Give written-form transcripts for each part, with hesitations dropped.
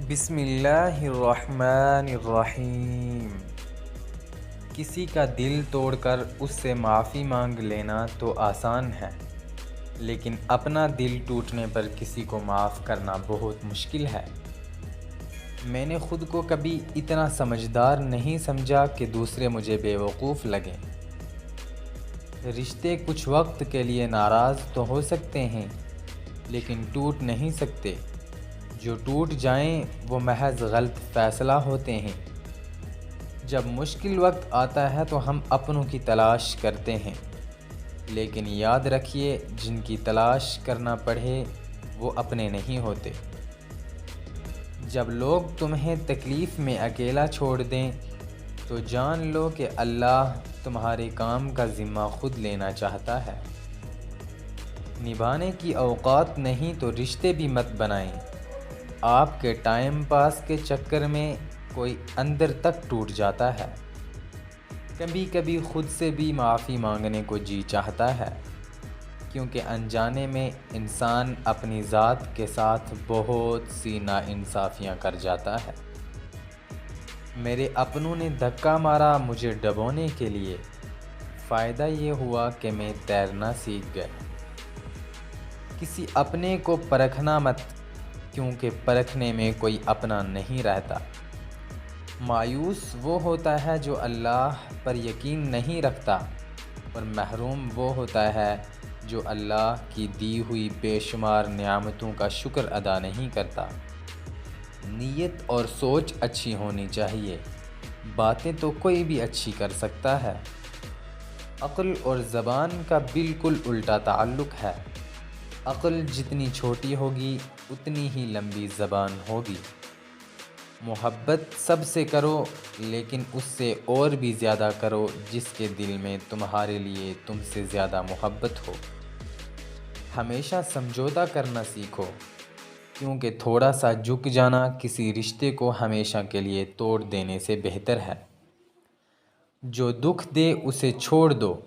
بسم اللہ الرحمن الرحیم۔ کسی کا دل توڑ کر اس سے معافی مانگ لینا تو آسان ہے، لیکن اپنا دل ٹوٹنے پر کسی کو معاف کرنا بہت مشکل ہے۔ میں نے خود کو کبھی اتنا سمجھدار نہیں سمجھا کہ دوسرے مجھے بیوقوف لگیں۔ رشتے کچھ وقت کے لیے ناراض تو ہو سکتے ہیں، لیکن ٹوٹ نہیں سکتے۔ جو ٹوٹ جائیں وہ محض غلط فیصلہ ہوتے ہیں۔ جب مشکل وقت آتا ہے تو ہم اپنوں کی تلاش کرتے ہیں، لیکن یاد رکھیے جن کی تلاش کرنا پڑے وہ اپنے نہیں ہوتے۔ جب لوگ تمہیں تکلیف میں اکیلا چھوڑ دیں تو جان لو کہ اللہ تمہارے کام کا ذمہ خود لینا چاہتا ہے۔ نبھانے کی اوقات نہیں تو رشتے بھی مت بنائیں۔ آپ کے ٹائم پاس کے چکر میں کوئی اندر تک ٹوٹ جاتا ہے۔ کبھی کبھی خود سے بھی معافی مانگنے کو جی چاہتا ہے، کیونکہ انجانے میں انسان اپنی ذات کے ساتھ بہت سی ناانصافیاں کر جاتا ہے۔ میرے اپنوں نے دھکا مارا مجھے ڈبونے کے لیے، فائدہ یہ ہوا کہ میں تیرنا سیکھ گیا۔ کسی اپنے کو پرکھنا مت، کیونکہ پرکھنے میں کوئی اپنا نہیں رہتا۔ مایوس وہ ہوتا ہے جو اللہ پر یقین نہیں رکھتا، اور محروم وہ ہوتا ہے جو اللہ کی دی ہوئی بے شمار نعمتوں کا شکر ادا نہیں کرتا۔ نیت اور سوچ اچھی ہونی چاہیے، باتیں تو کوئی بھی اچھی کر سکتا ہے۔ عقل اور زبان کا بالکل الٹا تعلق ہے۔ عقل جتنی چھوٹی ہوگی اتنی ہی لمبی زبان ہوگی۔ محبت سب سے کرو، لیکن اس سے اور بھی زیادہ کرو جس کے دل میں تمہارے لیے تم سے زیادہ محبت ہو۔ ہمیشہ سمجھوتا کرنا سیکھو، کیونکہ تھوڑا سا جھک جانا کسی رشتے کو ہمیشہ کے لیے توڑ دینے سے بہتر ہے۔ جو دکھ دے اسے چھوڑ دو،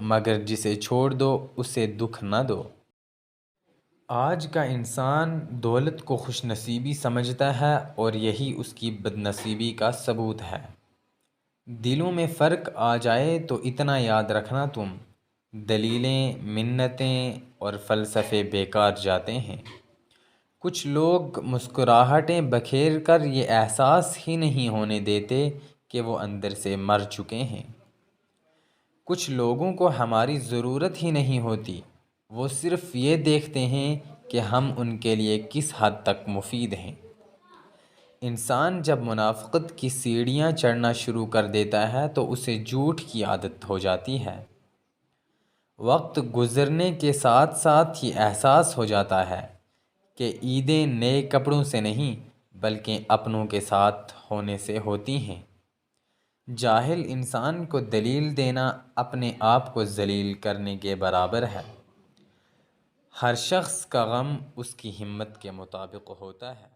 مگر جسے چھوڑ دو اسے دکھ نہ دو۔ آج کا انسان دولت کو خوش نصیبی سمجھتا ہے، اور یہی اس کی بد نصیبی کا ثبوت ہے۔ دلوں میں فرق آ جائے تو اتنا یاد رکھنا تم، دلیلیں، منتیں اور فلسفے بیکار جاتے ہیں۔ کچھ لوگ مسکراہٹیں بکھیر کر یہ احساس ہی نہیں ہونے دیتے کہ وہ اندر سے مر چکے ہیں۔ کچھ لوگوں کو ہماری ضرورت ہی نہیں ہوتی، وہ صرف یہ دیکھتے ہیں کہ ہم ان کے لیے کس حد تک مفید ہیں۔ انسان جب منافقت کی سیڑھیاں چڑھنا شروع کر دیتا ہے تو اسے جھوٹ کی عادت ہو جاتی ہے۔ وقت گزرنے کے ساتھ ساتھ یہ احساس ہو جاتا ہے کہ عیدیں نئے کپڑوں سے نہیں بلکہ اپنوں کے ساتھ ہونے سے ہوتی ہیں۔ جاہل انسان کو دلیل دینا اپنے آپ کو ذلیل کرنے کے برابر ہے۔ ہر شخص کا غم اس کی ہمت کے مطابق ہوتا ہے۔